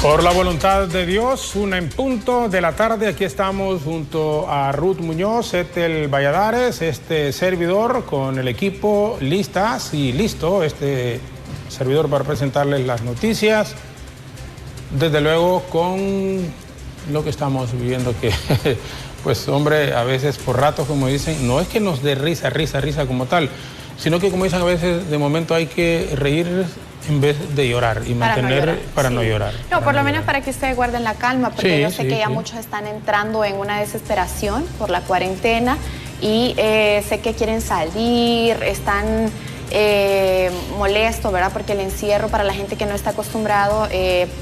Por la voluntad de Dios, 1:00 p.m, aquí estamos junto a Ruth Muñoz, Ethel Valladares, este servidor con el equipo listas y listo, este servidor para presentarles las noticias, desde luego con lo que estamos viviendo que, pues hombre, a veces por ratos, como dicen, no es que nos dé risa como tal, sino que como dicen a veces, de momento hay que reír en vez de llorar y mantener para no llorar. No, por lo menos para que ustedes guarden la calma, porque yo sé que ya muchos están entrando en una desesperación por la cuarentena y sé que quieren salir, están molestos, ¿verdad? Porque el encierro para la gente que no está acostumbrado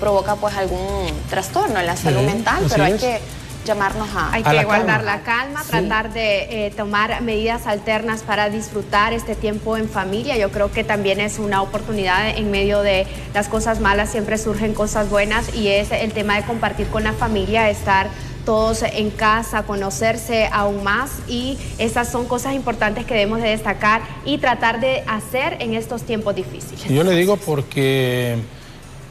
provoca pues algún trastorno en la salud mental, pero hay que llamarnos Hay que guardar la calma, tratar de tomar medidas alternas para disfrutar este tiempo en familia. Yo creo que también es una oportunidad. En medio de las cosas malas siempre surgen cosas buenas, y es el tema de compartir con la familia, estar todos en casa, conocerse aún más, y esas son cosas importantes que debemos de destacar y tratar de hacer en estos tiempos difíciles. Yo le digo porque,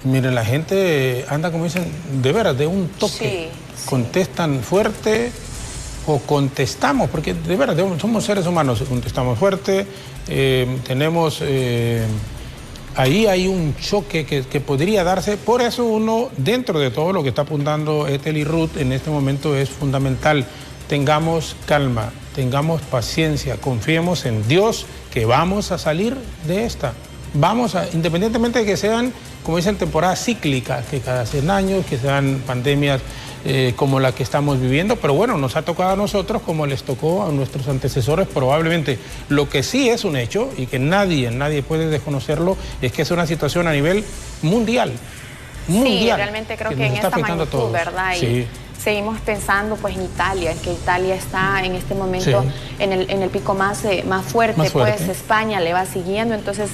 miren, la gente anda, como dicen, de veras, de un toque. Contestan fuerte o contestamos, porque de verdad somos seres humanos, contestamos fuerte, tenemos, ahí hay un choque que podría darse. Por eso uno, dentro de todo lo que está apuntando Ethel y Ruth en este momento, es fundamental: tengamos calma, tengamos paciencia, confiemos en Dios que vamos a salir de esta. Independientemente de que sean, como dicen, temporadas cíclicas, que cada 100 años, que sean pandemias como la que estamos viviendo, pero bueno, nos ha tocado a nosotros como les tocó a nuestros antecesores probablemente. Lo que sí es un hecho, y que nadie puede desconocerlo, es que es una situación a nivel mundial. Sí, realmente creo que en esta magnitud, ¿verdad? Y seguimos pensando pues en Italia, que Italia está en este momento en el pico más fuerte, pues España le va siguiendo, entonces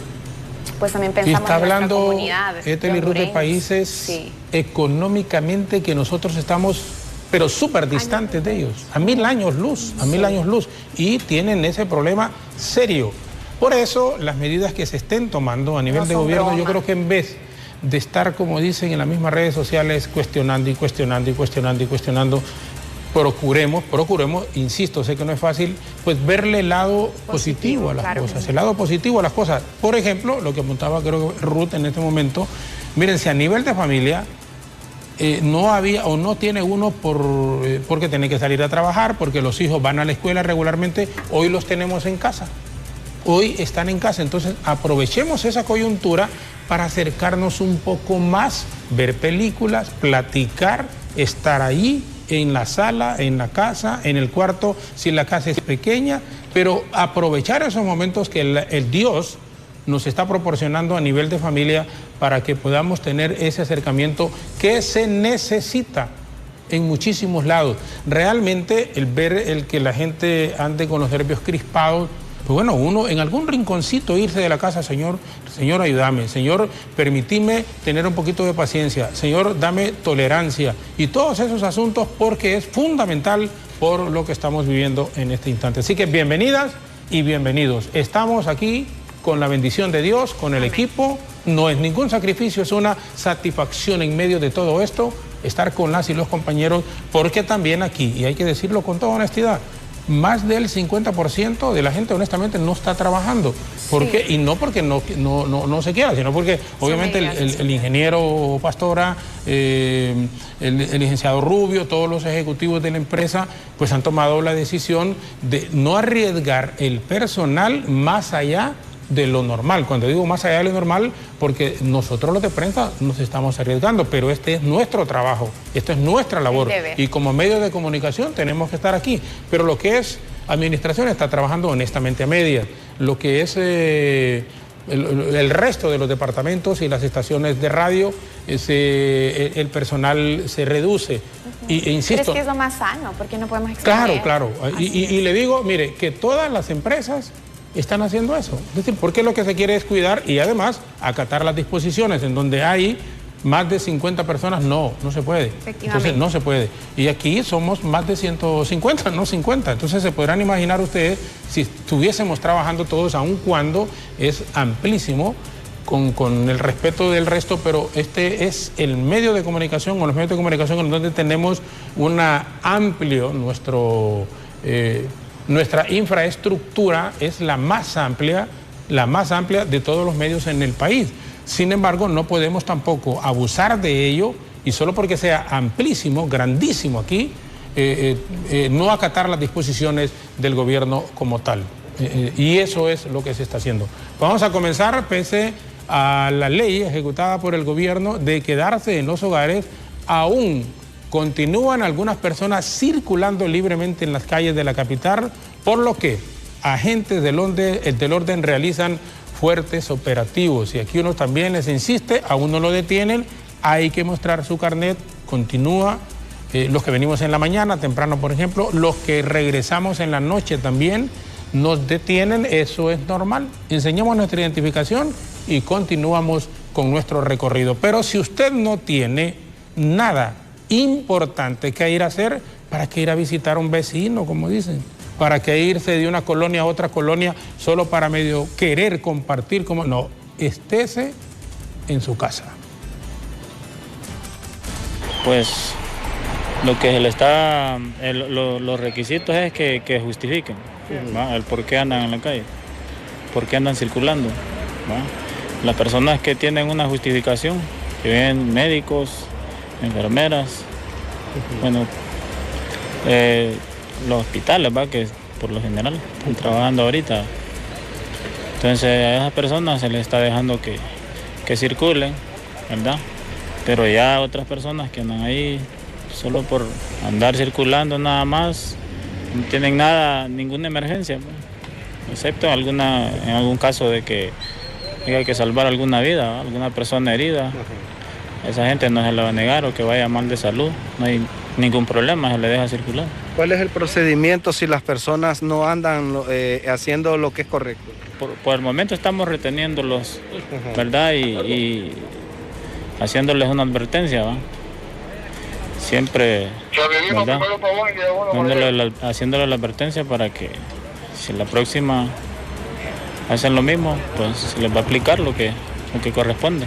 pues también pensamos en nuestra comunidad. Ethel y Ruth, de países económicamente que nosotros estamos, pero súper distantes de ellos, a 1000 años luz, y tienen ese problema serio. Por eso, las medidas que se estén tomando a nivel de gobierno, yo creo que en vez de estar, como dicen en las mismas redes sociales, cuestionando, procuremos, insisto, sé que no es fácil, pues verle el lado positivo a las cosas, el lado positivo a las cosas. Por ejemplo, lo que apuntaba creo que Ruth en este momento, miren, si a nivel de familia no había o no tiene uno porque tiene que salir a trabajar, porque los hijos van a la escuela regularmente, hoy los tenemos en casa, hoy están en casa, entonces aprovechemos esa coyuntura para acercarnos un poco más, ver películas, platicar, estar ahí, en la sala, en la casa, en el cuarto, si la casa es pequeña, pero aprovechar esos momentos que el Dios nos está proporcionando a nivel de familia para que podamos tener ese acercamiento que se necesita en muchísimos lados. Realmente el ver el que la gente ande con los nervios crispados, pues bueno, uno en algún rinconcito irse de la casa: Señor, ayúdame, Señor, permitime tener un poquito de paciencia, Señor, dame tolerancia, y todos esos asuntos, porque es fundamental por lo que estamos viviendo en este instante. Así que bienvenidas y bienvenidos. Estamos aquí con la bendición de Dios, con el equipo. No es ningún sacrificio, es una satisfacción en medio de todo esto, estar con las y los compañeros, porque también aquí, y hay que decirlo con toda honestidad, más del 50% de la gente honestamente no está trabajando. ¿Por qué? Y no porque no se quiera, sino porque obviamente el ingeniero Pastora, el licenciado Rubio, todos los ejecutivos de la empresa, pues han tomado la decisión de no arriesgar el personal más allá de lo normal. Cuando digo más allá de lo normal, porque nosotros los de prensa nos estamos arriesgando, pero este es nuestro trabajo, esto es nuestra labor, y como medio de comunicación tenemos que estar aquí. Pero lo que es administración está trabajando honestamente a medias. Lo que es el resto de los departamentos y las estaciones de radio, el personal se reduce. E insisto, pero es que es lo más sano, porque no podemos extender. Claro. Y le digo, mire, que todas las empresas están haciendo eso. Es decir, porque lo que se quiere es cuidar y además acatar las disposiciones. En donde hay más de 50 personas, no se puede. Entonces no se puede. Y aquí somos más de 150, no 50. Entonces se podrán imaginar ustedes si estuviésemos trabajando todos, aun cuando es amplísimo, con el respeto del resto, pero este es el medio de comunicación, o los medios de comunicación en donde tenemos nuestra infraestructura es la más amplia de todos los medios en el país. Sin embargo, no podemos tampoco abusar de ello y solo porque sea amplísimo, grandísimo aquí, no acatar las disposiciones del gobierno como tal. Y eso es lo que se está haciendo. Vamos a comenzar, pese a la ley ejecutada por el gobierno de quedarse en los hogares, aún continúan algunas personas circulando libremente en las calles de la capital, por lo que agentes del orden realizan fuertes operativos. Y aquí uno también les insiste, aún no lo detienen, hay que mostrar su carnet, continúa. Los que venimos en la mañana, temprano por ejemplo, los que regresamos en la noche también, nos detienen, eso es normal. Enseñamos nuestra identificación y continuamos con nuestro recorrido. Pero si usted no tiene nada importante que ir a hacer, ¿para qué ir a visitar a un vecino, como dicen? ¿Para qué irse de una colonia a otra colonia solo para medio querer compartir? No, estése en su casa. Pues lo que se le está, los requisitos es que justifiquen, ¿va? El por qué andan en la calle, por qué andan circulando, ¿va? Las personas que tienen una justificación, que ven médicos, enfermeras, bueno, los hospitales, ¿va? Que por lo general están trabajando ahorita. Entonces a esas personas se les está dejando que circulen, ¿verdad? Pero ya otras personas que andan ahí solo por andar circulando nada más, no tienen ninguna emergencia, excepto en algún caso de que hay que salvar alguna vida, ¿va? Alguna persona herida. Esa gente no se le va a negar, o que vaya mal de salud, no hay ningún problema, se le deja circular. ¿Cuál es el procedimiento si las personas no andan haciendo lo que es correcto? Por el momento estamos reteniéndolos, ¿verdad? Y haciéndoles una advertencia, ¿va? Siempre, ¿verdad? Haciéndole la advertencia para que si la próxima hacen lo mismo, pues se les va a aplicar lo que corresponde.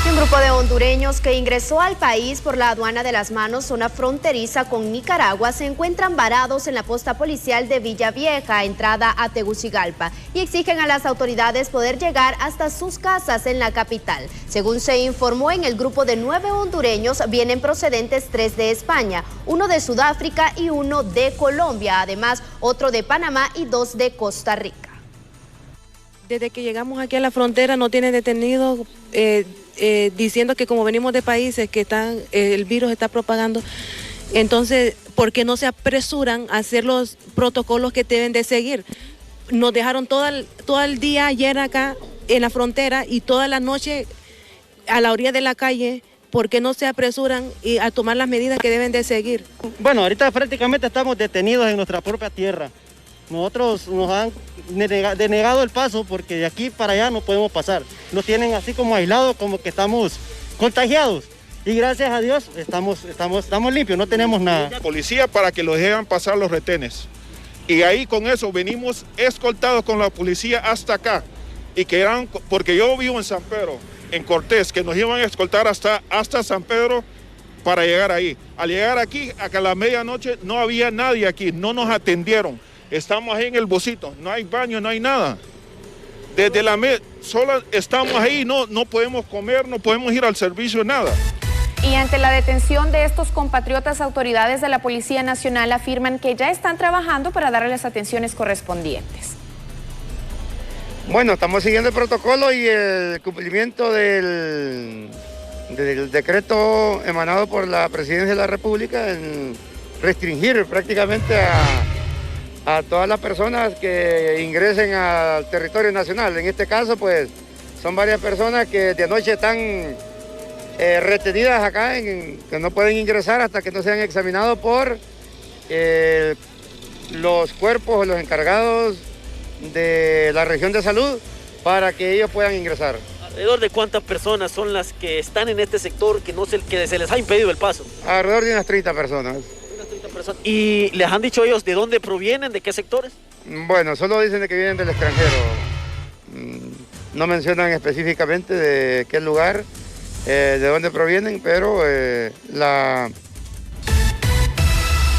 Un grupo de hondureños que ingresó al país por la aduana de las Manos, zona fronteriza con Nicaragua, se encuentran varados en la posta policial de Villavieja, entrada a Tegucigalpa, y exigen a las autoridades poder llegar hasta sus casas en la capital. Según se informó, en el grupo de 9 hondureños vienen procedentes 3 de España, 1 de Sudáfrica y 1 de Colombia, además otro de Panamá y 2 de Costa Rica. Desde que llegamos aquí a la frontera no tienen detenidos, diciendo que como venimos de países que el virus está propagando, entonces, ¿por qué no se apresuran a hacer los protocolos que deben de seguir? Nos dejaron todo el día ayer acá en la frontera y toda la noche a la orilla de la calle. ¿Por qué no se apresuran a tomar las medidas que deben de seguir? Bueno, ahorita prácticamente estamos detenidos en nuestra propia tierra. Nosotros nos han denegado el paso porque de aquí para allá no podemos pasar. Nos tienen así como aislados, como que estamos contagiados. Y gracias a Dios estamos limpios, no tenemos nada. Policía para que los dejan pasar los retenes. Y ahí con eso venimos escoltados con la policía hasta acá. Y que eran, porque yo vivo en San Pedro, en Cortés, que nos iban a escoltar hasta San Pedro para llegar ahí. Al llegar aquí, acá a la medianoche, no había nadie aquí, no nos atendieron. Estamos ahí en el Bocito, no hay baño, no hay nada. Desde solo estamos ahí, no podemos comer, no podemos ir al servicio, nada. Y ante la detención de estos compatriotas, autoridades de la Policía Nacional afirman que ya están trabajando para darles las atenciones correspondientes. Bueno, estamos siguiendo el protocolo y el cumplimiento del decreto emanado por la Presidencia de la República en restringir prácticamente a todas las personas que ingresen al territorio nacional. En este caso, pues, son varias personas que de anoche están retenidas acá, que no pueden ingresar hasta que no sean examinados por los cuerpos o los encargados de la región de salud para que ellos puedan ingresar. ¿Alrededor de cuántas personas son las que están en este sector que se les ha impedido el paso? Alrededor de unas 30 personas. ¿Y les han dicho ellos de dónde provienen, de qué sectores? Bueno, solo dicen de que vienen del extranjero. no mencionan específicamente de qué lugar, de dónde provienen, pero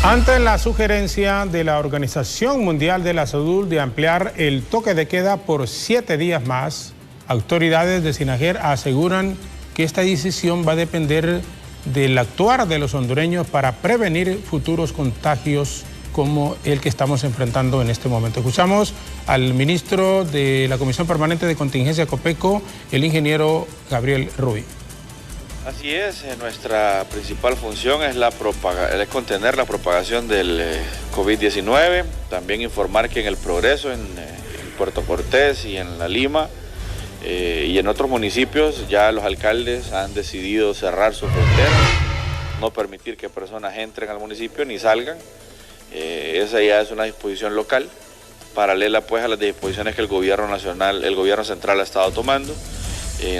Ante la sugerencia de la Organización Mundial de la Salud de ampliar el toque de queda por 7 días más, autoridades de Sinajer aseguran que esta decisión va a depender del actuar de los hondureños para prevenir futuros contagios como el que estamos enfrentando en este momento. Escuchamos al ministro de la Comisión Permanente de Contingencia COPECO, el ingeniero Gabriel Rubí. Así es, nuestra principal función es contener la propagación del COVID-19, también informar que en el Progreso, en Puerto Cortés y en La Lima y en otros municipios ya los alcaldes han decidido cerrar sus fronteras, no permitir que personas entren al municipio ni salgan. Esa ya es una disposición local, paralela pues a las disposiciones que el gobierno nacional, el gobierno central ha estado tomando.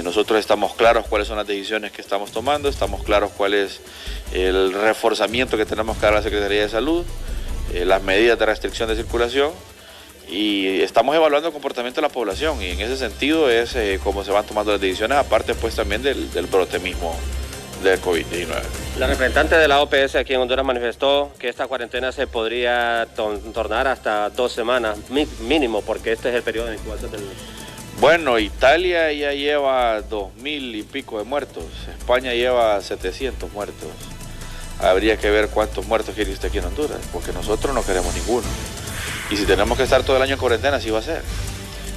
Nosotros estamos claros cuáles son las decisiones que estamos tomando, estamos claros cuál es el reforzamiento que tenemos que dar a la Secretaría de Salud, las medidas de restricción de circulación, y estamos evaluando el comportamiento de la población, y en ese sentido es cómo se van tomando las decisiones, aparte pues también del brote mismo del COVID-19. La representante de la OPS aquí en Honduras manifestó que esta cuarentena se podría tornar hasta 2 semanas mínimo, porque este es el periodo de incubación del... Bueno, Italia ya lleva 2.000 y pico de muertos, España lleva 700 muertos. Habría que ver cuántos muertos quiere usted aquí en Honduras, porque nosotros no queremos ninguno. Y si tenemos que estar todo el año en cuarentena, así va a ser.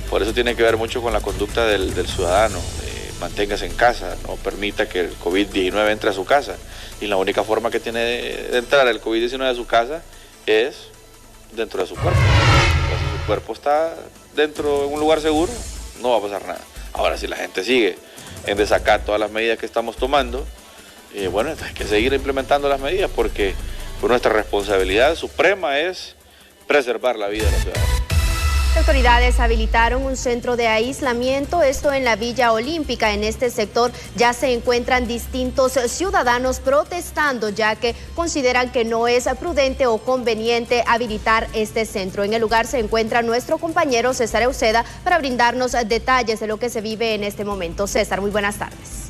Por eso tiene que ver mucho con la conducta del ciudadano. Manténgase en casa, no permita que el COVID-19 entre a su casa. Y la única forma que tiene de entrar el COVID-19 a su casa es dentro de su cuerpo. Entonces, si su cuerpo está dentro de un lugar seguro, no va a pasar nada. Ahora, si la gente sigue en desacato todas las medidas que estamos tomando, bueno, hay que seguir implementando las medidas porque nuestra responsabilidad suprema es preservar la vida de los ciudadanos. Las autoridades habilitaron un centro de aislamiento, esto en la Villa Olímpica. En este sector ya se encuentran distintos ciudadanos protestando, ya que consideran que no es prudente o conveniente habilitar este centro. En el lugar se encuentra nuestro compañero César Euseda para brindarnos detalles de lo que se vive en este momento. César, muy buenas tardes.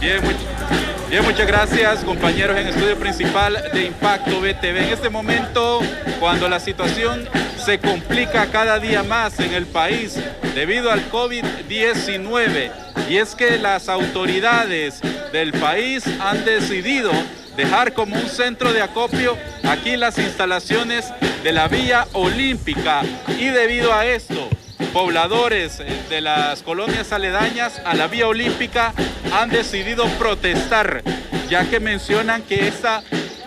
Bien, muchas gracias, compañeros en estudio principal de Impacto BTV. En este momento, cuando la situación se complica cada día más en el país debido al COVID-19, y es que las autoridades del país han decidido dejar como un centro de acopio aquí las instalaciones de la Villa Olímpica, y debido a esto, pobladores de las colonias aledañas a la Vía Olímpica han decidido protestar, ya que mencionan que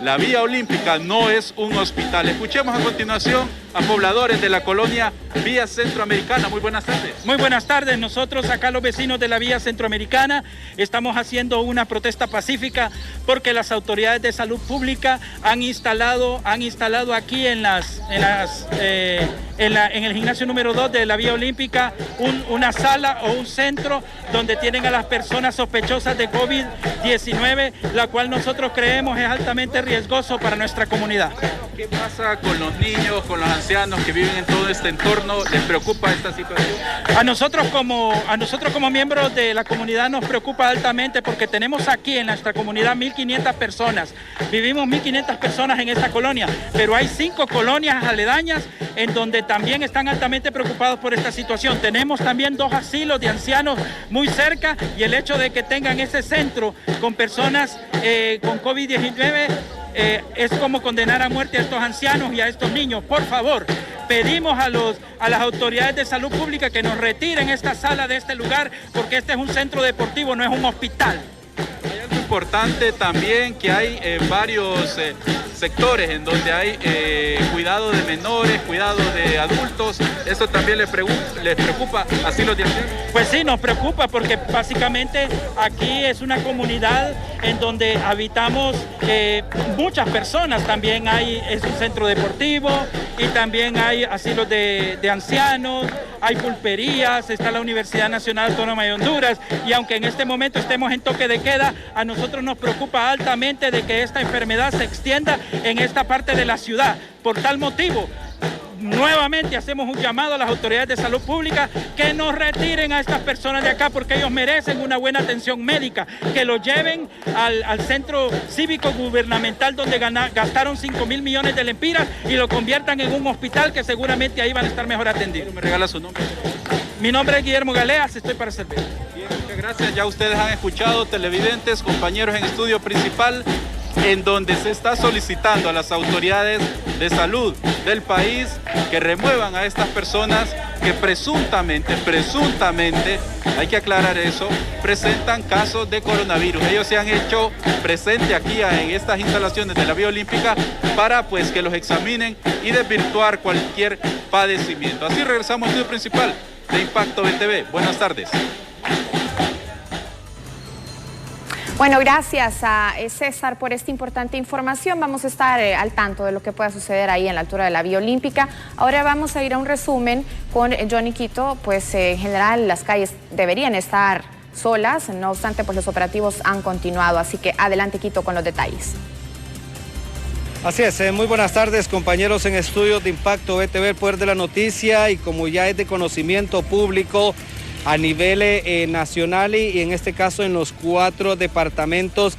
la Vía Olímpica no es un hospital. Escuchemos a continuación a pobladores de la colonia Vía Centroamericana. Muy buenas tardes. Muy buenas tardes. Nosotros acá, los vecinos de la Vía Centroamericana, estamos haciendo una protesta pacífica porque las autoridades de salud pública han instalado aquí en el gimnasio número 2 de la Vía Olímpica una sala o un centro donde tienen a las personas sospechosas de COVID-19, la cual nosotros creemos es altamente riesgoso para nuestra comunidad. ¿Qué pasa con los niños, con los ancianos que viven en todo este entorno? ¿Les preocupa esta situación? A nosotros como miembros de la comunidad nos preocupa altamente porque tenemos aquí en nuestra comunidad 1.500 personas. Vivimos 1.500 personas en esta colonia, pero hay 5 colonias aledañas en donde también están altamente preocupados por esta situación. Tenemos también 2 asilos de ancianos muy cerca, y el hecho de que tengan ese centro con personas con COVID-19 es como condenar a muerte a estos ancianos y a estos niños. Por favor, pedimos a las autoridades de salud pública que nos retiren esta sala de este lugar, porque este es un centro deportivo, no es un hospital. Hay algo importante también, que hay varios sectores en donde hay cuidado de menores, cuidado de adultos. ¿Eso también les preocupa así los de ancianos? Pues sí, nos preocupa porque básicamente aquí es una comunidad en donde habitamos muchas personas. También es un centro deportivo y también hay asilos de ancianos, hay pulperías, está la Universidad Nacional Autónoma de Honduras, y aunque en este momento estemos en toque de queda, a nosotros nos preocupa altamente de que esta enfermedad se extienda en esta parte de la ciudad. Por tal motivo, nuevamente hacemos un llamado a las autoridades de salud pública que nos retiren a estas personas de acá porque ellos merecen una buena atención médica, que los lleven al centro cívico gubernamental donde gastaron 5.000 millones de lempiras y lo conviertan en un hospital que seguramente ahí van a estar mejor atendidos. ¿Me regala su nombre? Mi nombre es Guillermo Galeas, estoy para servir. Bien, muchas gracias. Ya ustedes han escuchado, televidentes, compañeros en estudio principal, en donde se está solicitando a las autoridades de salud del país que remuevan a estas personas que presuntamente, hay que aclarar eso, presentan casos de coronavirus. Ellos se han hecho presente aquí en estas instalaciones de la Vía Olímpica para pues que los examinen y desvirtuar cualquier padecimiento. Así regresamos al estudio principal de Impacto BTV. Buenas tardes. Bueno, gracias a César por esta importante información. Vamos a estar al tanto de lo que pueda suceder ahí en la altura de la Vía Olímpica. Ahora vamos a ir a un resumen con Johnny Quito. Pues en general las calles deberían estar solas, no obstante pues los operativos han continuado. Así que adelante Quito con los detalles. Así es, muy buenas tardes compañeros en estudios de Impacto BTV, el poder de la noticia, y como ya es de conocimiento público a nivel nacional y en este caso en los 4 departamentos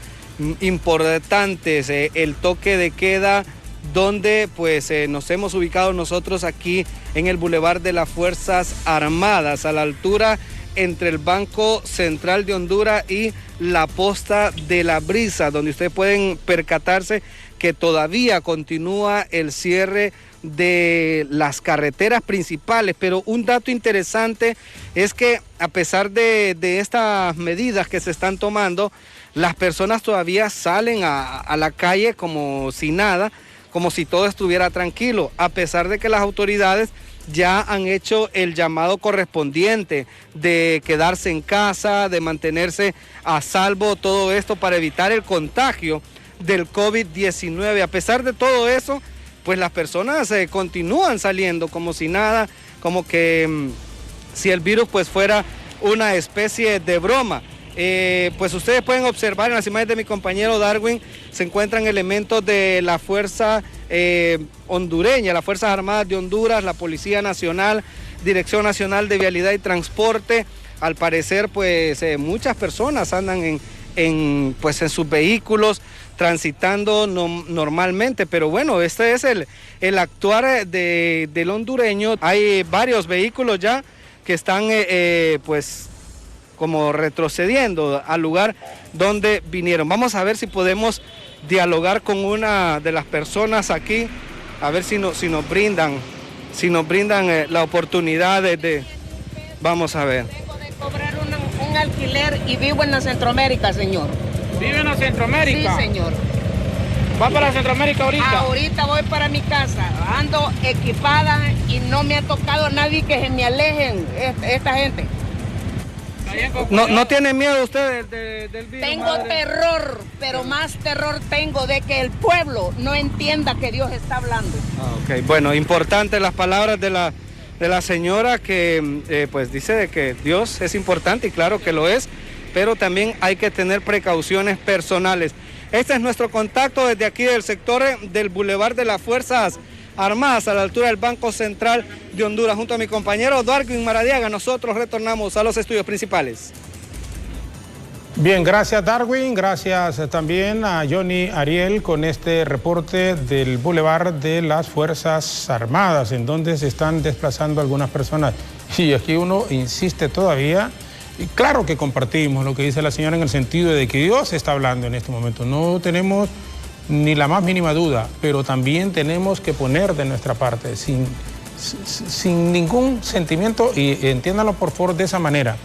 importantes, el toque de queda donde pues nos hemos ubicado nosotros aquí en el Boulevard de las Fuerzas Armadas, a la altura entre el Banco Central de Honduras y la Posta de la Brisa, donde ustedes pueden percatarse que todavía continúa el cierre de las carreteras principales, pero un dato interesante es que a pesar de estas medidas que se están tomando, las personas todavía salen a la calle como si nada, como si todo estuviera tranquilo, a pesar de que las autoridades ya han hecho el llamado correspondiente de quedarse en casa, de mantenerse a salvo, todo esto para evitar el contagio del COVID-19. A pesar de todo eso, pues las personas continúan saliendo como si nada, como que si el virus pues fuera una especie de broma. Pues ustedes pueden observar en las imágenes de mi compañero Darwin, se encuentran elementos de la fuerza hondureña, las Fuerzas Armadas de Honduras, la Policía Nacional, Dirección Nacional de Vialidad y Transporte. Al parecer pues muchas personas andan en sus vehículos transitando normalmente, pero bueno, este es el actuar del hondureño. Hay varios vehículos ya que están pues como retrocediendo al lugar donde vinieron. Vamos a ver si podemos dialogar con una de las personas aquí, a ver si nos brindan la oportunidad de vamos a ver. Tengo de cobrar un alquiler y vivo en la Centroamérica, señor. ¿Vive en la Centroamérica? Sí, señor. ¿Va para Centroamérica ahorita? Ahorita voy para mi casa, ando equipada y no me ha tocado nadie que se me alejen esta gente. ¿No tiene miedo usted del virus? Tengo madre? terror, pero más terror tengo de que el pueblo no entienda que Dios está hablando. Okay. Bueno, importante las palabras de la señora que pues dice de que Dios es importante y claro que lo es, pero también hay que tener precauciones personales. Este es nuestro contacto desde aquí del sector del Boulevard de las Fuerzas Armadas, a la altura del Banco Central de Honduras. Junto a mi compañero Darwin Maradiaga, nosotros retornamos a los estudios principales. Bien, gracias Darwin, gracias también a Johnny Ariel con este reporte del Boulevard de las Fuerzas Armadas, en donde se están desplazando algunas personas. Y aquí uno insiste todavía, y claro que compartimos lo que dice la señora en el sentido de que Dios está hablando en este momento, no tenemos ni la más mínima duda, pero también tenemos que poner de nuestra parte, sin ningún sentimiento, y entiéndanlo por favor de esa manera.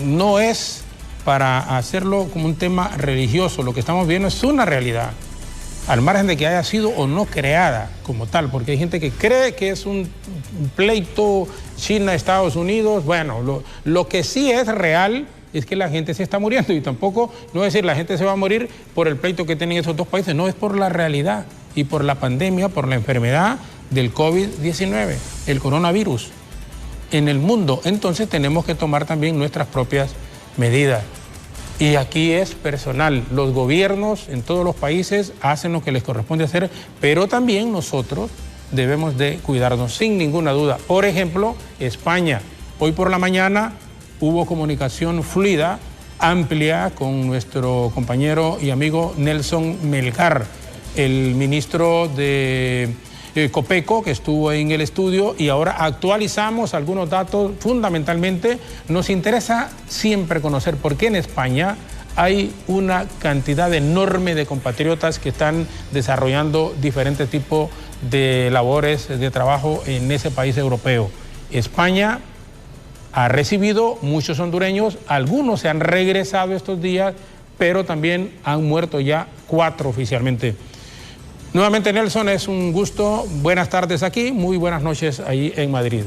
No es para hacerlo como un tema religioso, lo que estamos viendo es una realidad, al margen de que haya sido o no creada como tal, porque hay gente que cree que es un pleito China-Estados Unidos. Bueno, lo que sí es real es que la gente se está muriendo, y tampoco, no es decir la gente se va a morir por el pleito que tienen esos dos países, no, es por la realidad y por la pandemia, por la enfermedad del COVID-19, el coronavirus en el mundo. Entonces tenemos que tomar también nuestras propias medidas. Y aquí es personal, los gobiernos en todos los países hacen lo que les corresponde hacer, pero también nosotros debemos de cuidarnos sin ninguna duda. Por ejemplo, España. Hoy por la mañana hubo comunicación fluida, amplia, con nuestro compañero y amigo Nelson Melgar, el ministro de Copeco, que estuvo en el estudio, y ahora actualizamos algunos datos. Fundamentalmente nos interesa siempre conocer por qué en España hay una cantidad enorme de compatriotas que están desarrollando diferentes tipos de labores de trabajo en ese país europeo. España ha recibido muchos hondureños, algunos se han regresado estos días, pero también han muerto ya 4 oficialmente. Nuevamente, Nelson, es un gusto. Buenas tardes aquí, muy buenas noches ahí en Madrid.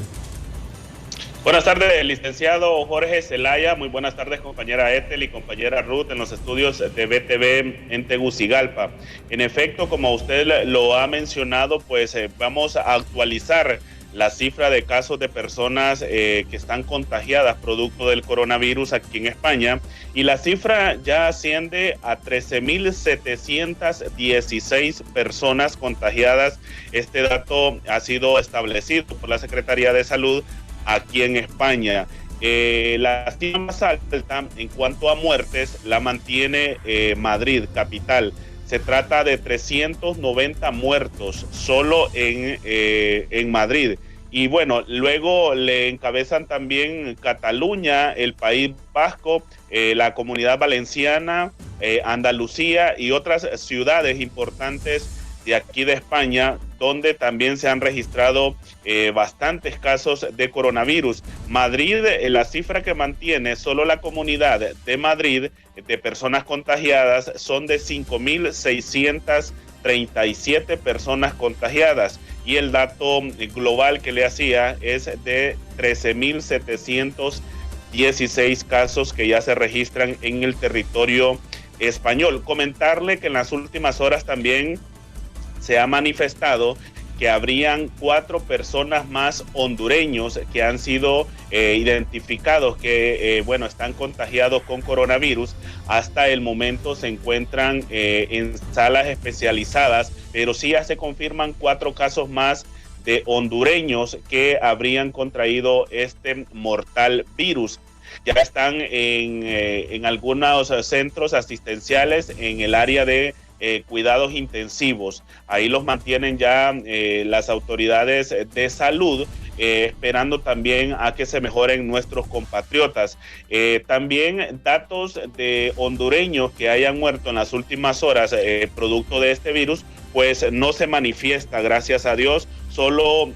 Buenas tardes, licenciado Jorge Zelaya. Muy buenas tardes, compañera Ethel y compañera Ruth en los estudios de BTV en Tegucigalpa. En efecto, como usted lo ha mencionado, pues vamos a actualizar la cifra de casos de personas que están contagiadas producto del coronavirus aquí en España, y la cifra ya asciende a 13.716 personas contagiadas. Este dato ha sido establecido por la Secretaría de Salud aquí en España. La cifra más alta en cuanto a muertes la mantiene Madrid, capital. Se trata de 390 muertos solo en Madrid. Y bueno, luego le encabezan también Cataluña, el País Vasco, la Comunidad Valenciana, Andalucía y otras ciudades importantes de aquí de España, donde también se han registrado bastantes casos de coronavirus. Madrid, la cifra que mantiene solo la Comunidad de Madrid de personas contagiadas son de 5.637 personas contagiadas, y el dato global que le hacía es de 13.716 casos que ya se registran en el territorio español. Comentarle que en las últimas horas también se ha manifestado que habrían 4 personas más hondureños que han sido identificados que, están contagiados con coronavirus. Hasta el momento se encuentran en salas especializadas, pero sí ya se confirman 4 casos más de hondureños que habrían contraído este mortal virus. Ya están en algunos centros asistenciales en el área de cuidados intensivos. Ahí los mantienen ya las autoridades de salud, esperando también a que se mejoren nuestros compatriotas. También datos de hondureños que hayan muerto en las últimas horas producto de este virus, pues no se manifiesta, gracias a Dios. Solo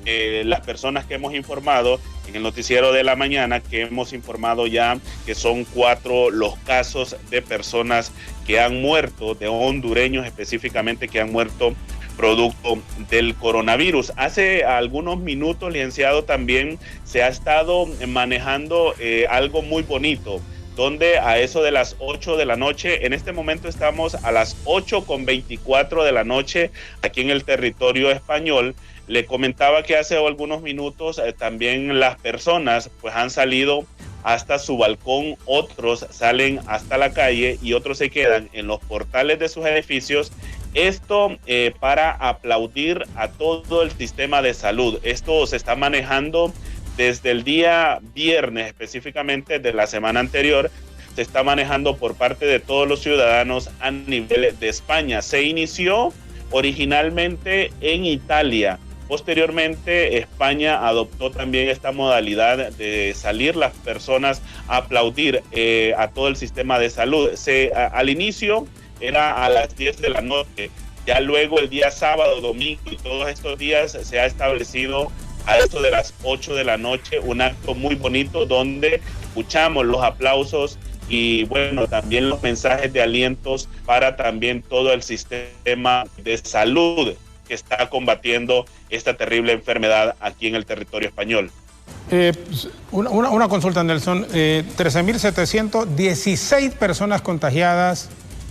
las personas que hemos informado en el noticiero de la mañana, que hemos informado ya que son 4 los casos de personas que han muerto, de hondureños específicamente, que han muerto producto del coronavirus. Hace algunos minutos, licenciado, también se ha estado manejando algo muy bonito, donde a eso de las 8 de la noche, en este momento estamos a las 8:24 de la noche aquí en el territorio español. Le comentaba que hace algunos minutos también las personas pues han salido hasta su balcón, otros salen hasta la calle y otros se quedan en los portales de sus edificios. Esto para aplaudir a todo el sistema de salud. Esto se está manejando desde el día viernes, específicamente de la semana anterior. Se está manejando por parte de todos los ciudadanos a nivel de España. Se inició originalmente en Italia. Posteriormente, España adoptó también esta modalidad de salir las personas a aplaudir a todo el sistema de salud. Al inicio era a las 10 de la noche, ya luego el día sábado, domingo y todos estos días se ha establecido a eso de las 8 de la noche, un acto muy bonito donde escuchamos los aplausos y bueno, también los mensajes de alientos para también todo el sistema de salud que está combatiendo esta terrible enfermedad aquí en el territorio español. Una consulta, Nelson. 13.716 personas contagiadas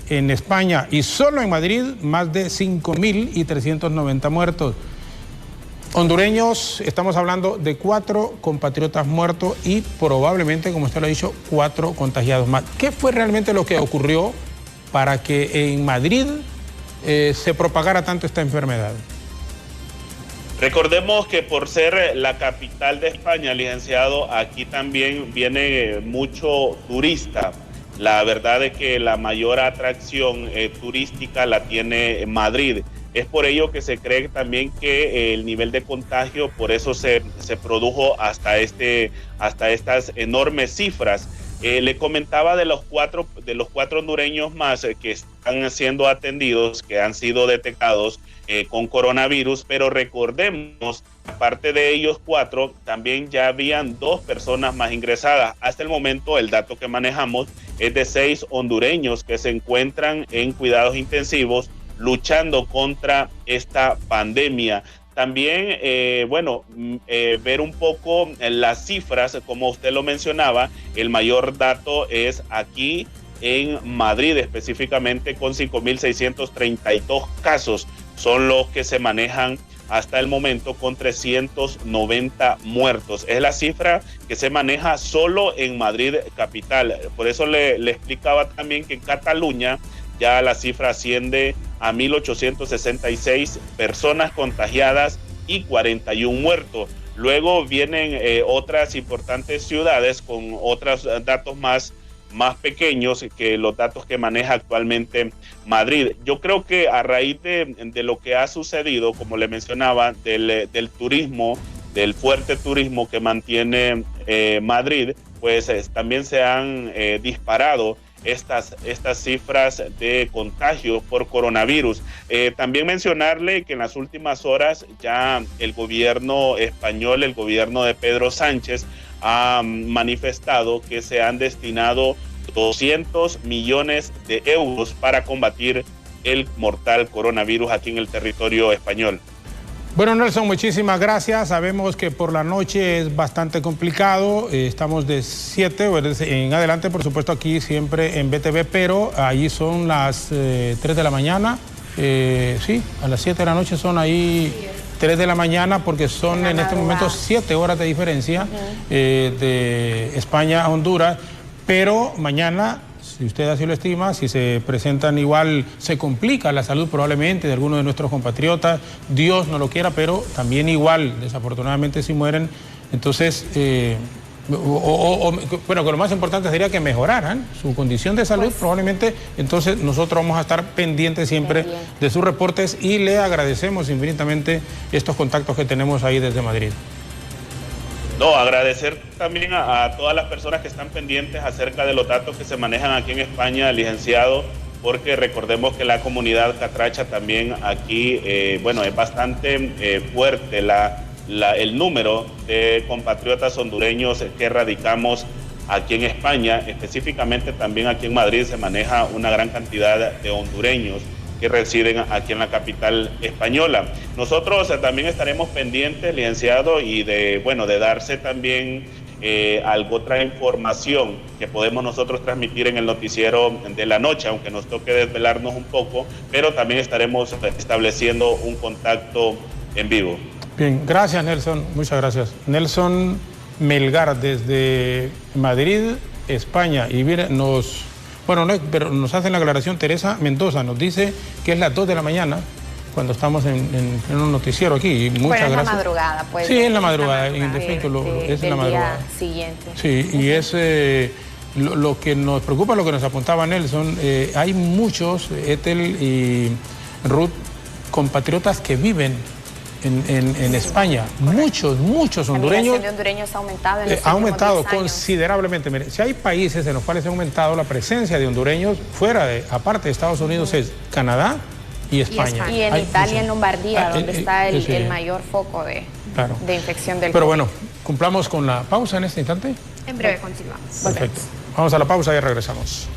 en España y solo en Madrid más de 5.390 muertos. Hondureños, estamos hablando de 4 compatriotas muertos y probablemente, como usted lo ha dicho, 4 contagiados más. ¿Qué fue realmente lo que ocurrió para que en Madrid se propagara tanto esta enfermedad? Recordemos que por ser la capital de España, licenciado, aquí también viene mucho turista. La verdad es que la mayor atracción turística la tiene Madrid. Es por ello que se cree también que el nivel de contagio, por eso se produjo hasta estas enormes cifras. Le comentaba de los cuatro hondureños más que están siendo atendidos, que han sido detectados con coronavirus, pero recordemos, aparte de ellos 4, también ya habían 2 personas más ingresadas. Hasta el momento el dato que manejamos es de 6 hondureños que se encuentran en cuidados intensivos luchando contra esta pandemia. También, ver un poco las cifras, como usted lo mencionaba, el mayor dato es aquí en Madrid, específicamente con 5.632 casos. Son los que se manejan hasta el momento con 390 muertos. Es la cifra que se maneja solo en Madrid capital. Por eso le explicaba también que en Cataluña ya la cifra asciende a 1.866 personas contagiadas y 41 muertos. Luego vienen otras importantes ciudades con otros datos más pequeños que los datos que maneja actualmente Madrid. Yo creo que a raíz de lo que ha sucedido, como le mencionaba, del turismo, del fuerte turismo que mantiene Madrid, pues también se han disparado estas cifras de contagio por coronavirus. También mencionarle que en las últimas horas ya el gobierno español, el gobierno de Pedro Sánchez, ha manifestado que se han destinado 200 millones de euros para combatir el mortal coronavirus aquí en el territorio español. Bueno, Nelson, muchísimas gracias. Sabemos que por la noche es bastante complicado. Estamos de 7 en adelante, por supuesto, aquí siempre en BTV, pero ahí son las 3 de la mañana. Sí, a las 7 de la noche son ahí 3 de la mañana, porque son en este momento 7 horas de diferencia de España a Honduras. Pero mañana, si usted así lo estima, si se presentan igual, se complica la salud probablemente de algunos de nuestros compatriotas, Dios no lo quiera, pero también igual, desafortunadamente, si mueren. Entonces, bueno, que lo más importante sería que mejoraran su condición de salud, probablemente. Entonces, nosotros vamos a estar pendientes siempre de sus reportes y le agradecemos infinitamente estos contactos que tenemos ahí desde Madrid. No, agradecer también a todas las personas que están pendientes acerca de los datos que se manejan aquí en España, licenciado, porque recordemos que la comunidad catracha también aquí, es bastante fuerte el número de compatriotas hondureños que radicamos aquí en España. Específicamente también aquí en Madrid se maneja una gran cantidad de hondureños que residen aquí en la capital española. Nosotros también estaremos pendientes, licenciado, y de darse también otra información que podemos nosotros transmitir en el noticiero de la noche, aunque nos toque desvelarnos un poco, pero también estaremos estableciendo un contacto en vivo. Bien, gracias, Nelson, muchas gracias. Nelson Melgar desde Madrid, España, y mire, pero nos hacen la aclaración Teresa Mendoza, nos dice que es las 2 de la mañana cuando estamos en un noticiero aquí. Muchas gracias. Es la madrugada, pues. Sí, es la madrugada, en defecto, es la madrugada. Día siguiente. Sí, y es lo que nos preocupa, lo que nos apuntaba Nelson, hay muchos, Ethel y Ruth, compatriotas que viven en España. Muchos hondureños. La migración de hondureños ha aumentado en ha aumentado considerablemente. Mire, si hay países en los cuales ha aumentado la presencia de hondureños aparte de Estados Unidos, es Canadá y España. Y en Italia, en Lombardía, donde está el mayor foco de infección del COVID. Pero bueno, cumplamos con la pausa en este instante. En breve continuamos. Perfecto. Vamos a la pausa y regresamos.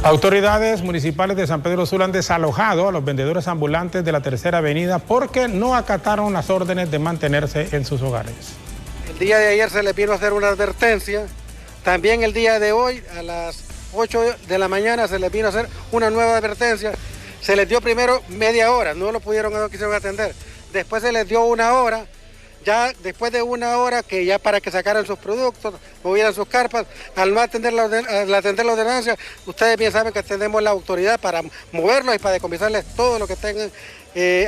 Autoridades municipales de San Pedro Sula han desalojado a los vendedores ambulantes de la Tercera Avenida porque no acataron las órdenes de mantenerse en sus hogares. El día de ayer se les vino a hacer una advertencia. También el día de hoy, a las 8 de la mañana, se les vino a hacer una nueva advertencia. Se les dio primero media hora, no lo quisieron atender. Después se les dio 1 hora ya después de una hora que ya para que sacaran sus productos, movieran sus carpas, al no atender la ordenancia, ustedes bien saben que tenemos la autoridad para moverlos y para decomisarles todo lo que tengan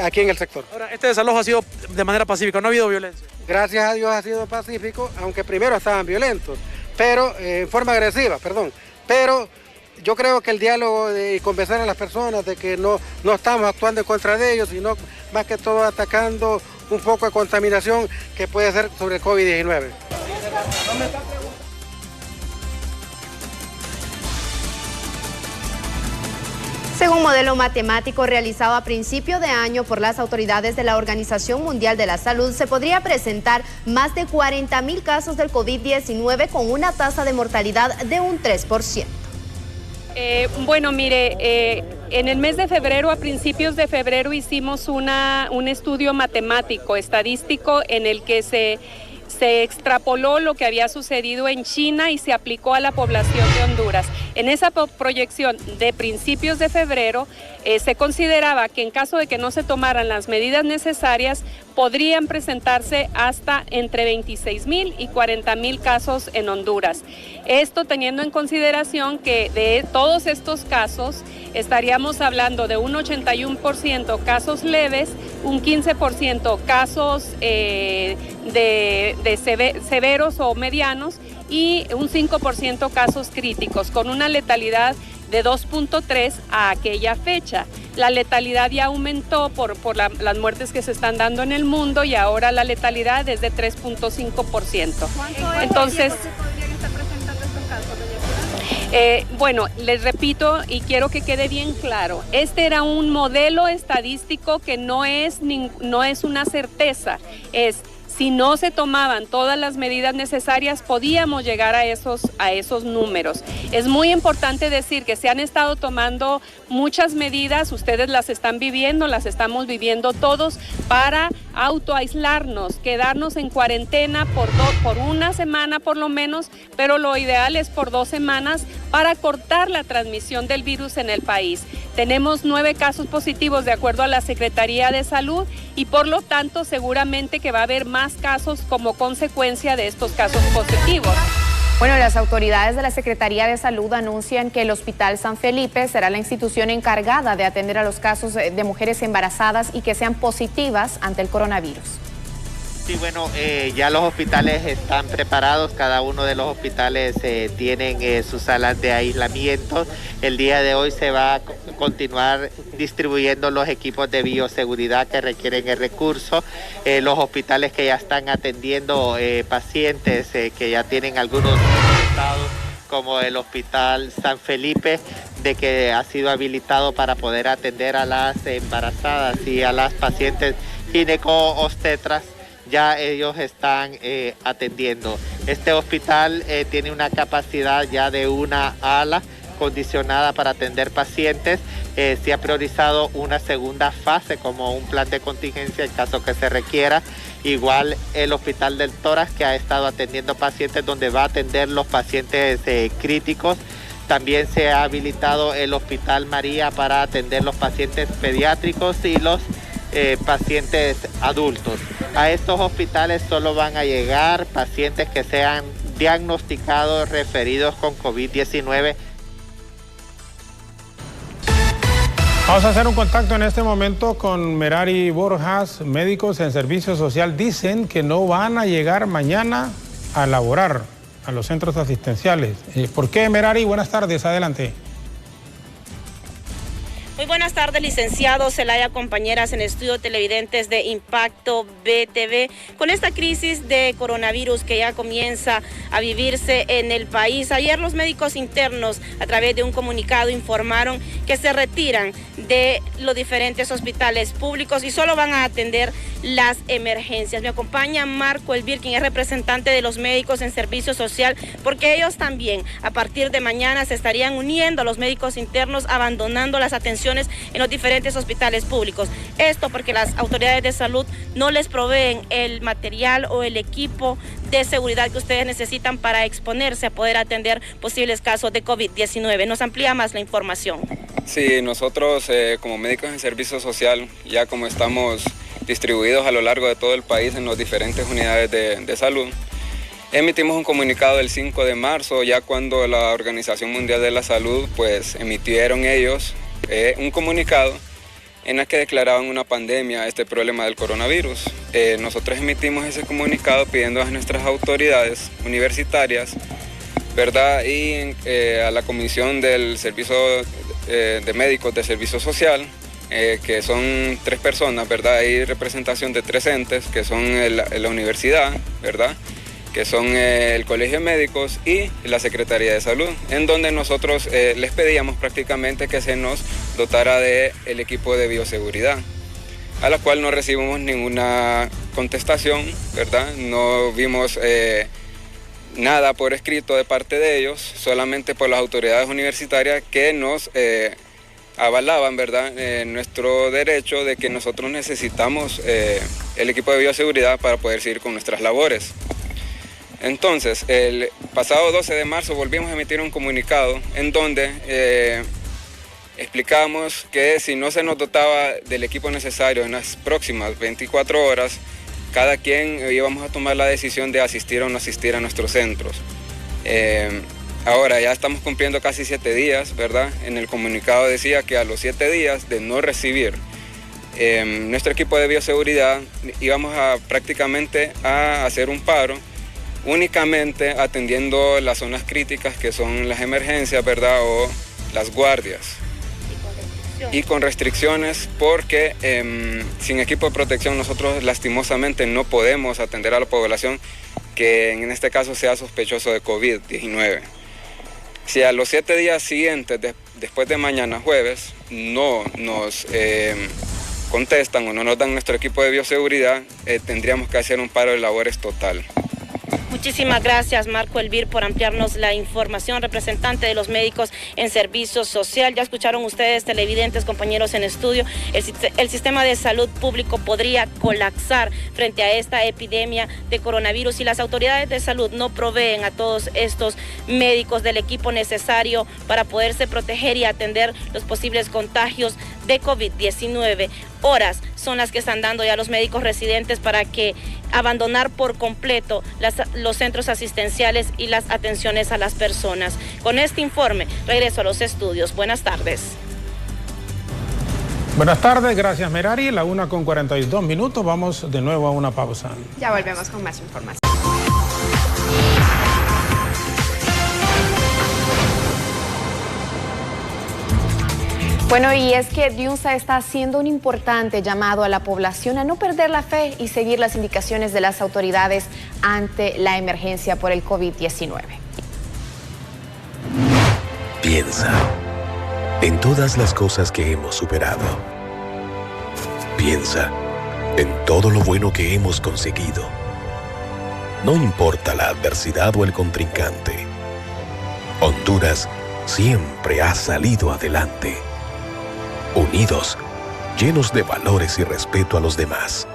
aquí en el sector. Ahora, este desalojo ha sido de manera pacífica, no ha habido violencia. Gracias a Dios ha sido pacífico, aunque primero estaban violentos, pero en forma agresiva, pero yo creo que el diálogo y convencer a las personas de que no estamos actuando en contra de ellos, sino más que todo atacando un poco de contaminación que puede ser sobre el COVID-19. Según modelo matemático realizado a principio de año por las autoridades de la Organización Mundial de la Salud, se podría presentar más de 40.000 casos del COVID-19 con una tasa de mortalidad de un 3%. Bueno, mire, en el mes de febrero, a principios de febrero, hicimos un estudio matemático, estadístico, en el que se extrapoló lo que había sucedido en China y se aplicó a la población de Honduras. En esa proyección de principios de febrero se consideraba que en caso de que no se tomaran las medidas necesarias, podrían presentarse hasta entre 26.000 y 40.000 casos en Honduras. Esto teniendo en consideración que de todos estos casos estaríamos hablando de un 81% casos leves, un 15% casos severos o medianos y un 5% casos críticos, con una letalidad de 2.3 a aquella fecha. La letalidad ya aumentó por las muertes que se están dando en el mundo y ahora la letalidad es de 3.5%. Entonces, bueno, les repito y quiero que quede bien claro, este era un modelo estadístico que no es una certeza, si no se tomaban todas las medidas necesarias, podíamos llegar a esos números. Es muy importante decir que se han estado tomando muchas medidas, ustedes las están viviendo, las estamos viviendo todos, para autoaislarnos, quedarnos en cuarentena por una semana por lo menos, pero lo ideal es por 2 semanas para cortar la transmisión del virus en el país. Tenemos 9 casos positivos de acuerdo a la Secretaría de Salud y por lo tanto seguramente que va a haber más casos como consecuencia de estos casos positivos. Bueno, las autoridades de la Secretaría de Salud anuncian que el Hospital San Felipe será la institución encargada de atender a los casos de mujeres embarazadas y que sean positivas ante el coronavirus. Sí, bueno, ya los hospitales están preparados, cada uno de los hospitales tienen sus salas de aislamiento. El día de hoy se va a continuar distribuyendo los equipos de bioseguridad que requieren el recurso. Los hospitales que ya están atendiendo pacientes que ya tienen algunos resultados, como el Hospital San Felipe, de que ha sido habilitado para poder atender a las embarazadas y a las pacientes gineco-obstetras. Ya ellos están atendiendo. Este hospital tiene una capacidad ya de una ala condicionada para atender pacientes. Se ha priorizado una segunda fase como un plan de contingencia en caso que se requiera. Igual el Hospital del Tórax, que ha estado atendiendo pacientes, donde va a atender los pacientes críticos. También se ha habilitado el Hospital María para atender los pacientes pediátricos y los pacientes adultos. A estos hospitales solo van a llegar pacientes que sean diagnosticados referidos con COVID-19. Vamos a hacer un contacto en este momento con Merari Borjas, médicos en servicio social. Dicen que no van a llegar mañana a laborar a los centros asistenciales. ¿Por qué, Merari? Buenas tardes, adelante. Muy buenas tardes, licenciado Zelaya, compañeras en estudio, televidentes de Impacto BTV. Con esta crisis de coronavirus que ya comienza a vivirse en el país, ayer los médicos internos, a través de un comunicado, informaron que se retiran de los diferentes hospitales públicos y solo van a atender las emergencias. Me acompaña Marco Elvir, quien es representante de los médicos en servicio social, porque ellos también a partir de mañana se estarían uniendo a los médicos internos, abandonando las atenciones en los diferentes hospitales públicos. Esto porque las autoridades de salud no les proveen el material o el equipo de seguridad que ustedes necesitan para exponerse a poder atender posibles casos de COVID-19. Nos amplía más la información. Sí, nosotros como médicos en servicio social, ya como estamos distribuidos a lo largo de todo el país en las diferentes unidades de salud. Emitimos un comunicado el 5 de marzo, ya cuando la Organización Mundial de la Salud pues emitieron ellos un comunicado en el que declaraban una pandemia este problema del coronavirus. Nosotros emitimos ese comunicado pidiendo a nuestras autoridades universitarias, ¿verdad? Y a la Comisión del Servicio de Médicos del Servicio Social, que son 3 personas, ¿verdad? Hay representación de 3 entes, que son la universidad, ¿verdad? Que son el Colegio de Médicos y la Secretaría de Salud, en donde nosotros les pedíamos prácticamente que se nos dotara del equipo de bioseguridad, a la cual no recibimos ninguna contestación, ¿verdad? No vimos nada por escrito de parte de ellos, solamente por las autoridades universitarias que nos avalaban, ¿verdad?, nuestro derecho de que nosotros necesitamos el equipo de bioseguridad para poder seguir con nuestras labores. Entonces, el pasado 12 de marzo volvimos a emitir un comunicado en donde explicamos que si no se nos dotaba del equipo necesario en las próximas 24 horas, cada quien íbamos a tomar la decisión de asistir o no asistir a nuestros centros. Ahora ya estamos cumpliendo casi 7 días, ¿verdad? En el comunicado decía que a los 7 días de no recibir nuestro equipo de bioseguridad íbamos a prácticamente a hacer un paro, únicamente atendiendo las zonas críticas que son las emergencias, ¿verdad? O las guardias. Y con restricciones porque sin equipo de protección nosotros lastimosamente no podemos atender a la población que en este caso sea sospechoso de COVID-19. Si a los 7 días siguientes, después de mañana jueves, no nos contestan o no nos dan nuestro equipo de bioseguridad, tendríamos que hacer un paro de labores total. Muchísimas gracias, Marco Elvir, por ampliarnos la información, representante de los médicos en servicio social. Ya escucharon ustedes, televidentes, compañeros en estudio, el sistema de salud público podría colapsar frente a esta epidemia de coronavirus si las autoridades de salud no proveen a todos estos médicos del equipo necesario para poderse proteger y atender los posibles contagios de COVID-19. Horas son las que están dando ya los médicos residentes para que abandonar por completo los centros asistenciales y las atenciones a las personas. Con este informe regreso a los estudios. Buenas tardes. Buenas tardes, gracias Merari. La 1:42. Vamos de nuevo a una pausa. Ya volvemos con más información. Bueno, y es que DIUNSA está haciendo un importante llamado a la población a no perder la fe y seguir las indicaciones de las autoridades ante la emergencia por el COVID-19. Piensa en todas las cosas que hemos superado. Piensa en todo lo bueno que hemos conseguido. No importa la adversidad o el contrincante, Honduras siempre ha salido adelante. Unidos, llenos de valores y respeto a los demás.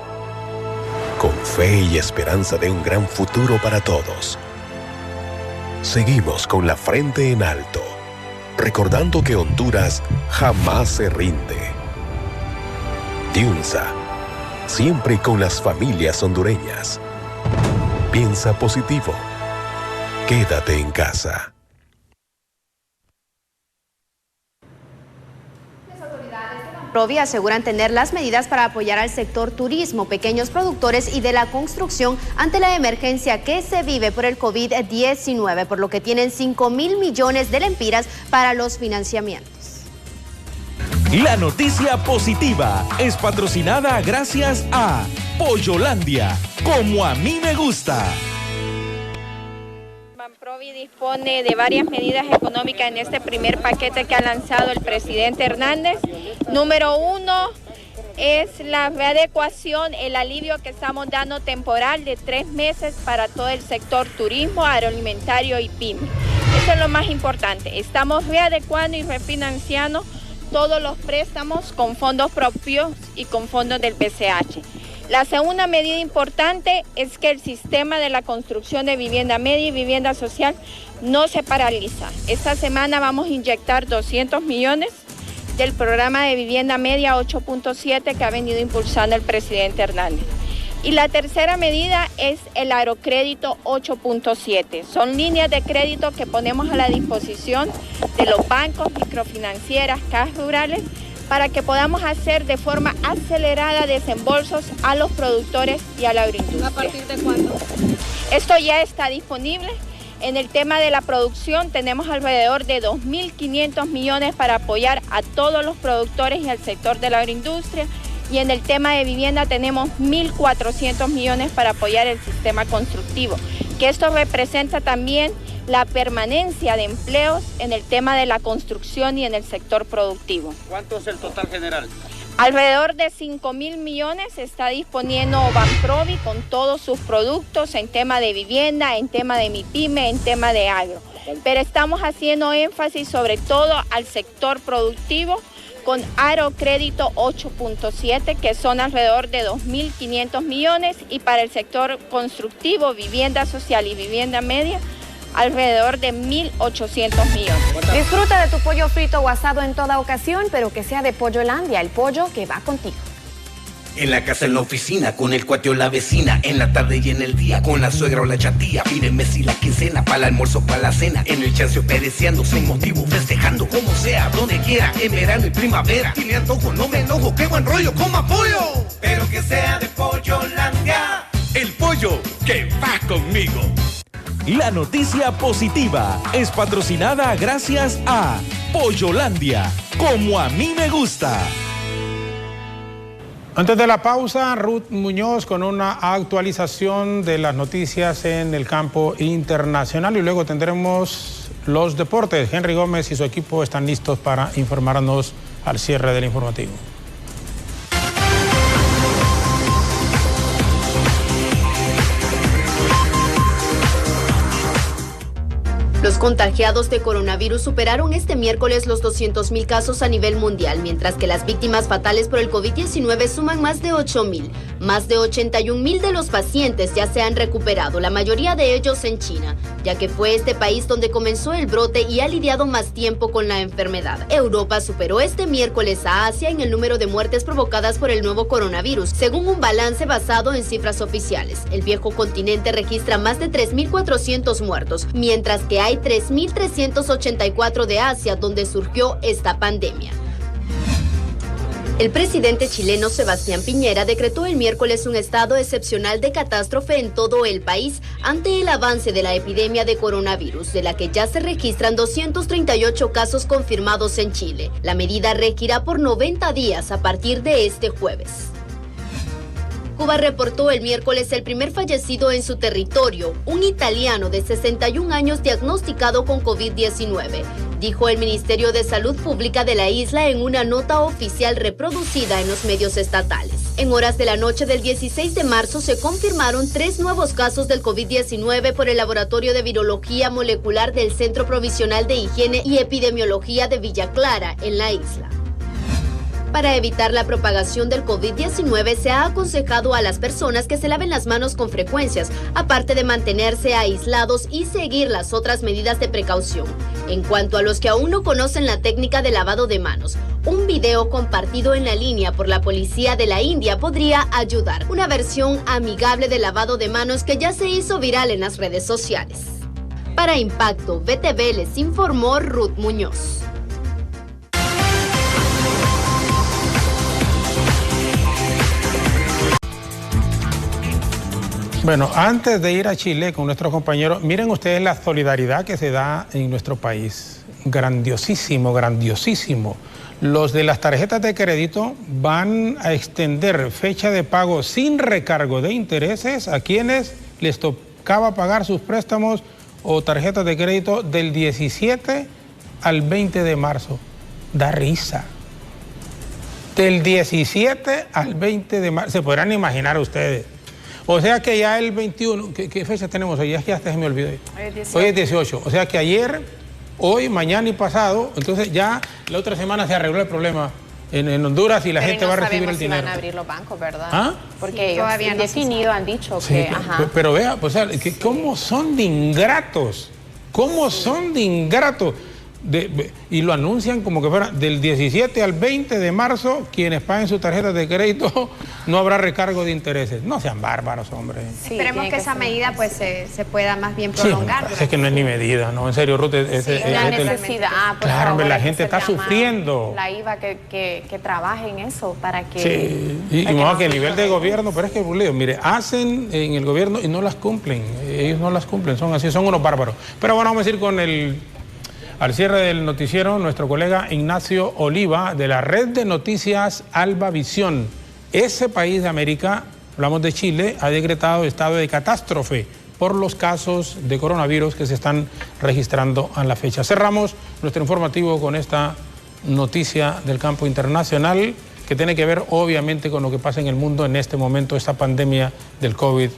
Con fe y esperanza de un gran futuro para todos. Seguimos con la frente en alto, recordando que Honduras jamás se rinde. DIUNSA, siempre con las familias hondureñas. Piensa positivo. Quédate en casa. Provi aseguran tener las medidas para apoyar al sector turismo, pequeños productores y de la construcción ante la emergencia que se vive por el COVID-19, por lo que tienen 5.000 millones de lempiras para los financiamientos. La noticia positiva es patrocinada gracias a Pollolandia, como a mí me gusta. Provi dispone de varias medidas económicas en este primer paquete que ha lanzado el presidente Hernández. Número 1 es la readecuación, el alivio que estamos dando temporal de 3 meses para todo el sector turismo, agroalimentario y pyme. Eso es lo más importante. Estamos readecuando y refinanciando todos los préstamos con fondos propios y con fondos del PCH. La segunda medida importante es que el sistema de la construcción de vivienda media y vivienda social no se paraliza. Esta semana vamos a inyectar 200 millones del programa de vivienda media 8.7 que ha venido impulsando el presidente Hernández. Y la tercera medida es el Agrocrédito 8.7. Son líneas de crédito que ponemos a la disposición de los bancos, microfinancieras, cajas rurales, para que podamos hacer de forma acelerada desembolsos a los productores y a la agroindustria. ¿A partir de cuándo? Esto ya está disponible. En el tema de la producción tenemos alrededor de 2.500 millones para apoyar a todos los productores y al sector de la agroindustria. Y en el tema de vivienda tenemos 1.400 millones para apoyar el sistema constructivo, que esto representa también la permanencia de empleos en el tema de la construcción y en el sector productivo. ¿Cuánto es el total general? Alrededor de 5.000 millones está disponiendo Banprovi con todos sus productos en tema de vivienda, en tema de MIPYME, en tema de agro. Pero estamos haciendo énfasis sobre todo al sector productivo, con Agrocrédito 8.7, que son alrededor de 2.500 millones, y para el sector constructivo, vivienda social y vivienda media, alrededor de 1.800 millones. Disfruta de tu pollo frito o asado en toda ocasión, pero que sea de Pollolandia, el pollo que va contigo. En la casa, en la oficina, con el cuate o la vecina, en la tarde y en el día, con la suegra o la chatía. Pídeme si la quincena, para el almuerzo, para la cena. En el chancio pereciendo, sin motivo, festejando, como sea, donde quiera, en verano y primavera. Y me antojo, no me enojo, qué buen rollo, coma pollo. Pero que sea de Pollolandia, el pollo que va conmigo. La noticia positiva es patrocinada gracias a Pollolandia, como a mí me gusta. Antes de la pausa, Ruth Muñoz con una actualización de las noticias en el campo internacional y luego tendremos los deportes. Henry Gómez y su equipo están listos para informarnos al cierre del informativo. Los contagiados de coronavirus superaron este miércoles los 200.000 casos a nivel mundial, mientras que las víctimas fatales por el COVID-19 suman más de 8.000. Más de 81.000 de los pacientes ya se han recuperado, la mayoría de ellos en China, ya que fue este país donde comenzó el brote y ha lidiado más tiempo con la enfermedad. Europa superó este miércoles a Asia en el número de muertes provocadas por el nuevo coronavirus, según un balance basado en cifras oficiales. El viejo continente registra más de 3.400 muertos, mientras que hay 3.384 de Asia, donde surgió esta pandemia. El presidente chileno Sebastián Piñera decretó el miércoles un estado excepcional de catástrofe en todo el país ante el avance de la epidemia de coronavirus, de la que ya se registran 238 casos confirmados en Chile. La medida regirá por 90 días a partir de este jueves. Cuba reportó el miércoles el primer fallecido en su territorio, un italiano de 61 años diagnosticado con COVID-19, dijo el Ministerio de Salud Pública de la isla en una nota oficial reproducida en los medios estatales. En horas de la noche del 16 de marzo se confirmaron 3 nuevos casos del COVID-19 por el Laboratorio de Virología Molecular del Centro Provisional de Higiene y Epidemiología de Villa Clara, en la isla. Para evitar la propagación del COVID-19 se ha aconsejado a las personas que se laven las manos con frecuencias, aparte de mantenerse aislados y seguir las otras medidas de precaución. En cuanto a los que aún no conocen la técnica de lavado de manos, un video compartido en la línea por la policía de la India podría ayudar. Una versión amigable de lavado de manos que ya se hizo viral en las redes sociales. Para Impacto BTV les informó Ruth Muñoz. Bueno, antes de ir a Chile con nuestros compañeros, miren ustedes la solidaridad que se da en nuestro país. Grandiosísimo, grandiosísimo. Los de las tarjetas de crédito van a extender fecha de pago sin recargo de intereses a quienes les tocaba pagar sus préstamos o tarjetas de crédito del 17 al 20 de marzo. Da risa. Del 17 al 20 de marzo. Se podrán imaginar ustedes. O sea que ya el 21, ¿qué fecha tenemos hoy? Es que hasta se me olvidó. Hoy es 18. O sea que ayer, hoy, mañana y pasado, entonces ya la otra semana se arregló el problema en Honduras y la gente va a recibir el dinero. Pero no sabemos si van a abrir los bancos, ¿verdad? ¿Ah? Porque sí, ellos todavía definido han dicho sí, que... Ajá. Pero vea, pues, ¿cómo son de ingratos? ¿Cómo son de ingratos? y lo anuncian como que fuera del 17 al 20 de marzo, quienes paguen sus tarjetas de crédito no habrá recargo de intereses. No sean bárbaros, hombre. Sí, esperemos que esa medida pues se pueda más bien prolongar. Sí, es que no es ni medida, ¿no? En serio, Ruth, es una necesidad. Claro, favor, la gente está sufriendo. La IVA que trabaje en eso para que... Sí, y no, que a nivel de gobierno, pero es que, mire, hacen en el gobierno y no las cumplen. Ellos no las cumplen, son así, son unos bárbaros. Pero bueno, vamos a ir con al cierre del noticiero, nuestro colega Ignacio Oliva, de la red de noticias Alba Visión. Ese país de América, hablamos de Chile, ha decretado estado de catástrofe por los casos de coronavirus que se están registrando a la fecha. Cerramos nuestro informativo con esta noticia del campo internacional que tiene que ver obviamente con lo que pasa en el mundo en este momento, esta pandemia del COVID-19.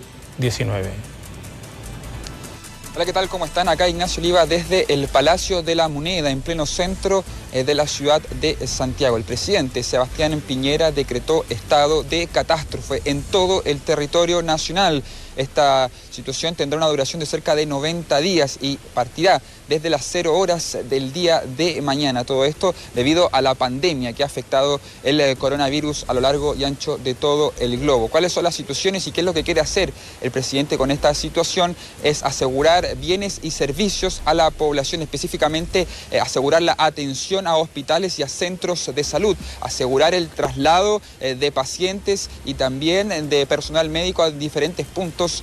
Hola, ¿qué tal? ¿Cómo están? Acá Ignacio Oliva desde el Palacio de la Moneda, en pleno centro de la ciudad de Santiago. El presidente Sebastián Piñera decretó estado de catástrofe en todo el territorio nacional. Esta situación tendrá una duración de cerca de 90 días y partirá desde las 0 horas del día de mañana. Todo esto debido a la pandemia que ha afectado el coronavirus a lo largo y ancho de todo el globo. ¿Cuáles son las situaciones y qué es lo que quiere hacer el presidente con esta situación? Es asegurar bienes y servicios a la población, específicamente asegurar la atención a hospitales y a centros de salud, asegurar el traslado de pacientes y también de personal médico a diferentes puntos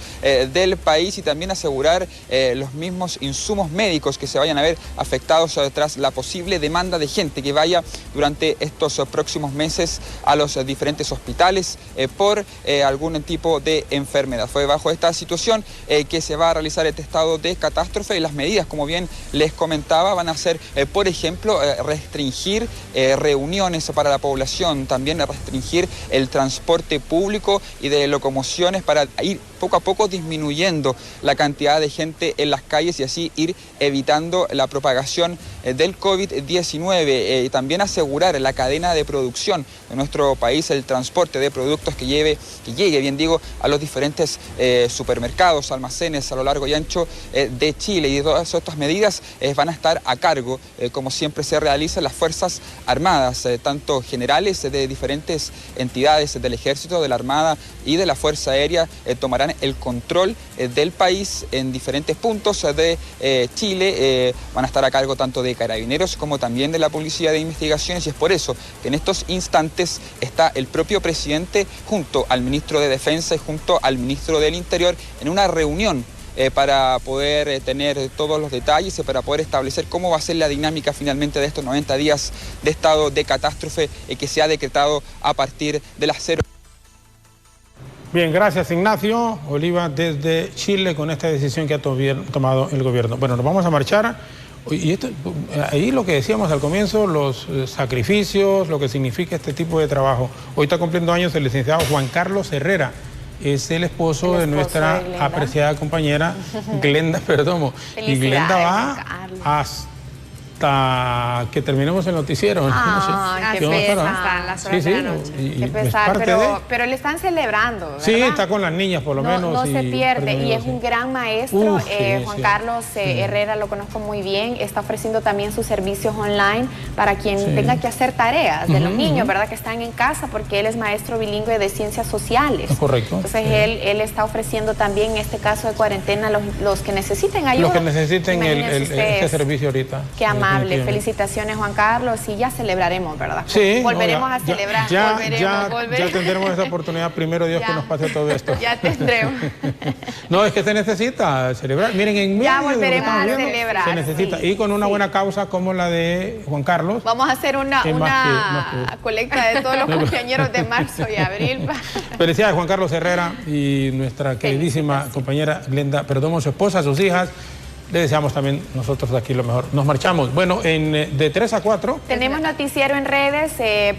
del país y también asegurar los mismos insumos médicos que se vayan a ver afectados tras la posible demanda de gente que vaya durante estos próximos meses a los diferentes hospitales por algún tipo de enfermedad. Fue bajo esta situación que se va a realizar este estado de catástrofe y las medidas, como bien les comentaba, van a ser, por ejemplo, restringir reuniones para la población, también restringir el transporte público y de locomociones para ir poco a poco disminuyendo la cantidad de gente en las calles y así ir evitando la propagación del COVID-19 y también asegurar la cadena de producción de nuestro país, el transporte de productos que llegue, bien digo, a los diferentes supermercados, almacenes a lo largo y ancho de Chile. Y todas estas medidas van a estar a cargo, como siempre se realizan, las Fuerzas Armadas, tanto generales de diferentes entidades del Ejército, de la Armada y de la Fuerza Aérea, tomarán el control del país en diferentes puntos de Chile. Van a estar a cargo tanto de Carabineros como también de la Policía de Investigaciones y es por eso que en estos instantes está el propio presidente junto al ministro de Defensa y junto al ministro del Interior en una reunión para poder tener todos los detalles y para poder establecer cómo va a ser la dinámica finalmente de estos 90 días de estado de catástrofe que se ha decretado a partir de las 0. Bien, gracias Ignacio Oliva desde Chile con esta decisión que ha tomado el gobierno. Bueno, nos vamos a marchar y ahí lo que decíamos al comienzo, los sacrificios, lo que significa este tipo de trabajo. Hoy está cumpliendo años el licenciado Juan Carlos Herrera, es el esposo de nuestra apreciada compañera Glenda Perdomo. Y Glenda va hasta que terminemos el noticiero. Ah, qué pesar. Las horas de la noche. Qué pesar, pero le están celebrando, ¿verdad? Sí, está con las niñas por lo menos. No se pierde y es un gran maestro. Juan Carlos Herrera lo conozco muy bien. Está ofreciendo también sus servicios online para quien tenga que hacer tareas de los niños, ¿verdad? Que están en casa, porque él es maestro bilingüe de ciencias sociales. Correcto. Entonces él está ofreciendo también en este caso de cuarentena los que necesiten ayuda. Los que necesiten este servicio ahorita. Qué amable. Felicitaciones, Juan Carlos, y ya celebraremos, ¿verdad? Sí. Volveremos a celebrar. Ya tendremos esa oportunidad, primero Dios que nos pase todo esto. Ya tendremos. No, es que se necesita celebrar. Miren, en medio ya volveremos a celebrar. Se necesita. Sí, y con una buena causa como la de Juan Carlos. Vamos a hacer una colecta de todos los cumpleañeros de marzo y abril. Felicidades, Juan Carlos Herrera y nuestra queridísima compañera Glenda Perdomo, su esposa, sus hijas. Le deseamos también nosotros aquí lo mejor. Nos marchamos. Bueno, de 3 a 4. Tenemos noticiero en redes,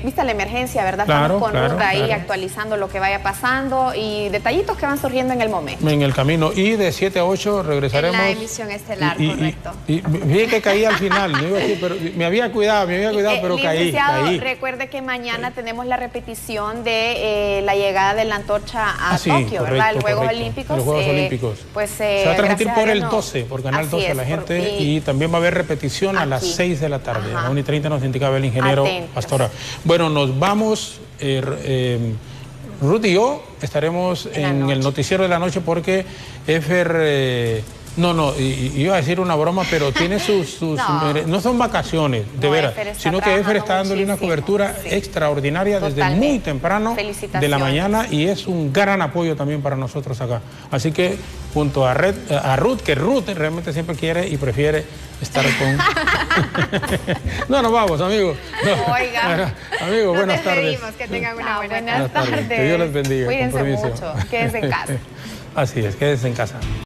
vista la emergencia, ¿verdad? Estamos con Ruth ahí actualizando lo que vaya pasando y detallitos que van surgiendo en el momento. En el camino. Y de 7 a 8 regresaremos. En la emisión estelar, correcto. Y vi que caí al final. No iba a decir, pero me había cuidado, pero caí. Recuerde que mañana tenemos la repetición de la llegada de la antorcha a Tokio, correcto, ¿verdad? El Juegos Olímpicos. Los Juegos Olímpicos. Pues, se va a transmitir por el 12, por Canal Canal 12 a la gente y también va a haber repetición a las 6 de la tarde. A 1:30 nos indicaba el ingeniero Pastora. Bueno, nos vamos, Ruth y yo estaremos en el noticiero de la noche porque Efer... iba a decir una broma, pero tiene no son vacaciones, de veras, sino que Efer está dándole una cobertura extraordinaria desde muy temprano de la mañana y es un gran apoyo también para nosotros acá. Así que junto a Ruth, que Ruth realmente siempre quiere y prefiere estar con... Nos vamos, amigos. Oiga. Amigos, buenas tardes. Que tengan una buenas tardes. Que Dios les bendiga. Cuídense mucho, quédense en casa. Así es, quédense en casa.